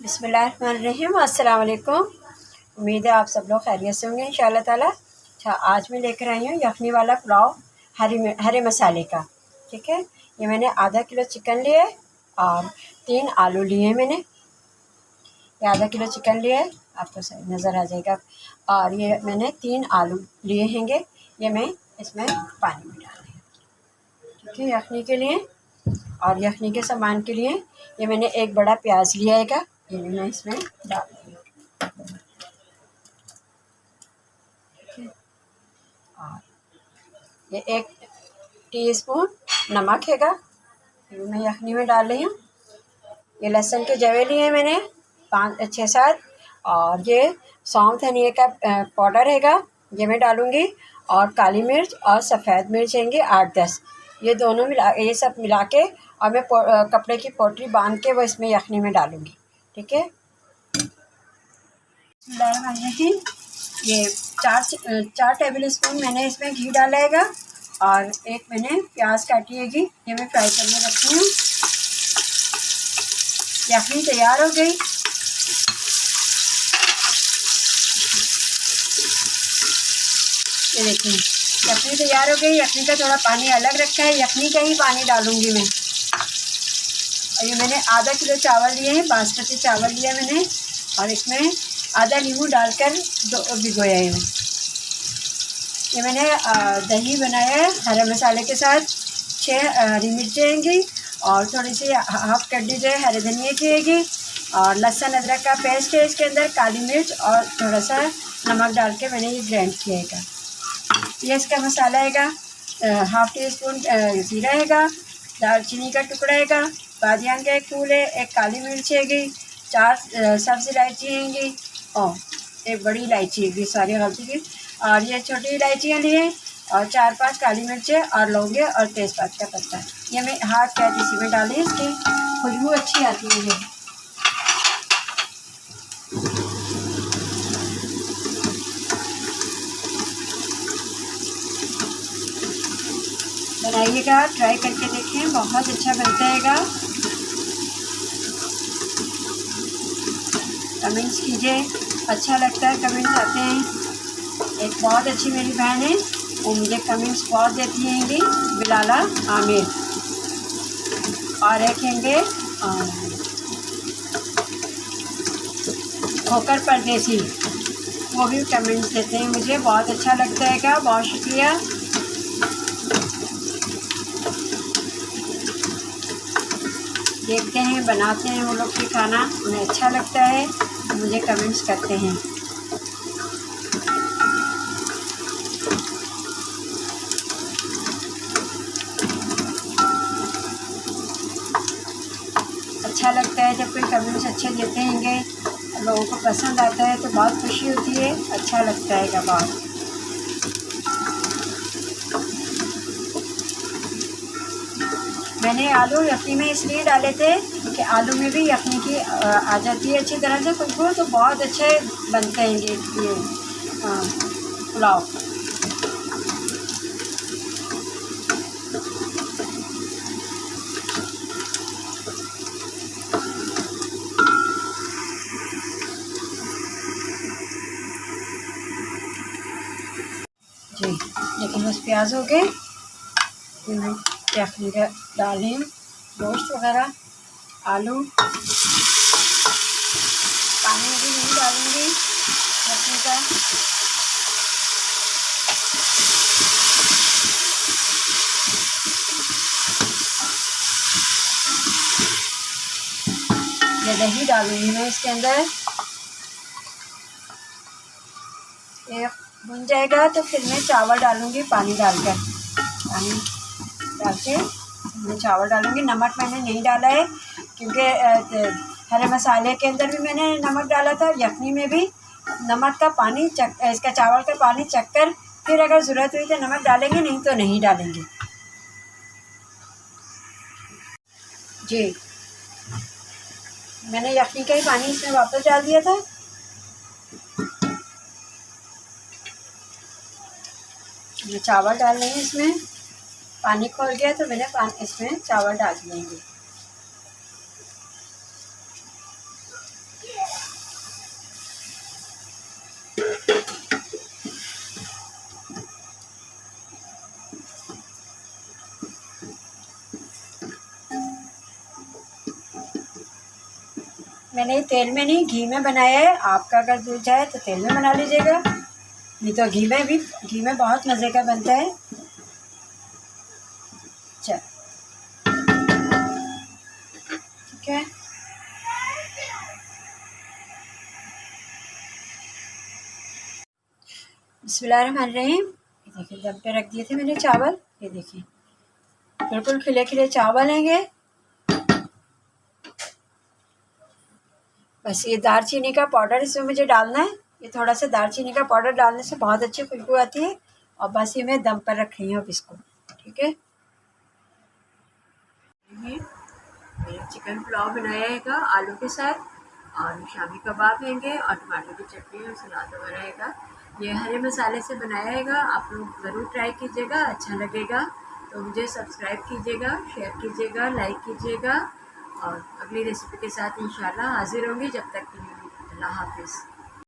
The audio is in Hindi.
बिस्मिल्लाहिर्रहमानिर्रहीम। अस्सलाम वालेकुम। उम्मीद है आप सब लोग खैरियत से होंगे इंशाअल्लाह ताला। अच्छा, आज मैं लेकर आई हूँ यखनी वाला पुलाव हरे मसाले का। ठीक है, ये मैंने आधा किलो चिकन लिया है और 3 आलू लिए हैं मैंने। ये आधा किलो चिकन लिया है, आपको सही नज़र आ जाएगा। और ये मैंने 3 आलू लिए हैंगे, ये मैं इसमें पानी में डाल रही हूँ। ठीक है, यखनी के लिए। और यखनी के सामान के लिए ये मैंने एक बड़ा प्याज लिया है, ये भी मैं इसमें डाल रही हूँ। और ये 1 टीस्पून नमक हैगा, ये भी मैं यखनी में डाल रही हूँ। ये लहसुन के जवे लिए मैंने 5-6-7। और ये सौंफ धनिया का पाउडर हैगा, ये मैं डालूँगी। और काली मिर्च और सफ़ेद मिर्च हैंगी 8-10। ये दोनों ये सब मिला के और मैं कपड़े की पोटली बांध के वो इसमें यखनी में डालूँगी। ठीक है, ये 4 टेबल स्पून मैंने इसमें घी डाला हैगा। और एक मैंने प्याज काटी हैगी, ये मैं फ्राई करने रखी हूँ। यखनी तैयार हो गई। ये देखिए, यखनी तैयार हो गई। यखनी का थोड़ा पानी अलग रखा है, यखनी का ही पानी डालूँगी मैं। और ये मैंने आधा किलो चावल लिए हैं, बासमती चावल लिया मैंने। और इसमें आधा नींबू डालकर भिगोया है। ये मैंने दही बनाया है हरे मसाले के साथ। 6 हरी मिर्चें हैंगी और थोड़ी सी हाफ कड्डी जो है हरे धनिया की हैगी। और लहसुन अदरक का पेस्ट है इसके अंदर, काली मिर्च और थोड़ा सा नमक डाल के मैंने ये ग्राइंड किया है। ये इसका मसाला हैगा। हाफ टी स्पून ज़ीरा हैगा, दालचीनी का टुकड़ा हैगा, बादियान का एक फूल है, एक काली मिर्च हैगी, 4 सब्ज़ इलायची हैंगी और एक बड़ी इलायची हैगी, सारी गलती की। और ये छोटी इलायचियाँ लिए और 4-5 काली मिर्चें और लौंगे और तेज़पात का पत्ता। ये मैं हाथ कैद इसी में डाली, इसकी खुशबू अच्छी आती है। ये बनाइएगा, ट्राई करके देखें, बहुत अच्छा बनता हैगा। कमेंट्स कीजिए, अच्छा लगता है कमेंट्स आते हैं। एक बहुत अच्छी मेरी बहन है, वो मुझे कमेंट्स बहुत देती हैंगी, बिलाला आमिर। और एक हैंगे खोकर परदेसी, वो भी कमेंट्स देते हैं मुझे, बहुत अच्छा लगता है। क्या बहुत शुक्रिया। देखते हैं, बनाते हैं वो लोग भी खाना, उन्हें अच्छा लगता है तो मुझे कमेंट्स करते हैं। अच्छा लगता है जब कोई कमेंट्स अच्छे देते हैंगे, लोगों को पसंद आता है तो बहुत खुशी होती है, अच्छा लगता है बहुत। मैंने आलू यखनी में इसलिए डाले थे कि आलू में भी यखनी की आ जाती है अच्छी तरह से खुशबू, तो बहुत अच्छे बनते हैं ये पुलाव। जी लेकिन बस प्याज हो गए, मैं यखनी का डाली गोश्त वगैरह, आलू, पानी अभी नहीं डालूँगी यखनी का। ये दही डालूँगी मैं इसके अंदर। ये भुन जाएगा तो फिर मैं चावल डालूँगी, पानी डालकर, पानी डाल के मैं चावल डालूँगी। नमक मैंने नहीं डाला है क्योंकि हरे मसाले के अंदर भी मैंने नमक डाला था, यखनी में भी नमक का पानी इसका चावल का पानी चख कर फिर अगर ज़रूरत हुई तो नमक डालेंगे, नहीं तो नहीं डालेंगे। जी मैंने यखनी का ही पानी इसमें वापस डाल दिया था। ये चावल डाल लेंगे, इसमें पानी खोल गया तो मैंने इसमें चावल डाल देंगे। मैंने तेल में नहीं घी में बनाया है। आपका अगर दिल चाहे तो तेल में बना लीजिएगा, नहीं तो घी में बहुत मज़े का बनता है। चल ठीक है। बिस्मिल्लाहिर्रहमानिर्रहीम। ये देखिए दम पे रख दिए थे मैंने चावल। ये देखिए बिल्कुल खिले खिले चावल हैंगे। बस ये दालचीनी का पाउडर इसमें मुझे डालना है। ये थोड़ा सा दालचीनी का पाउडर डालने से बहुत अच्छी खुशबू आती है। और बस ये मैं दम पर रख रही हूँ अब इसको। ठीक है। ये चिकन पुलाव बनाया हैगा आलू के साथ, और शामी कबाब हैंगे, और टमाटर की चटनी और सलाद वगैरह हैगा। ये हरे मसाले से बनाया हैगा। आप लोग ज़रूर ट्राई कीजिएगा, अच्छा लगेगा। तो मुझे सब्सक्राइब कीजिएगा, शेयर कीजिएगा, लाइक कीजिएगा, और अगली रेसिपी के साथ इंशाल्लाह हाजिर होंगी। जब तक के लिए अल्लाह हाफिज़।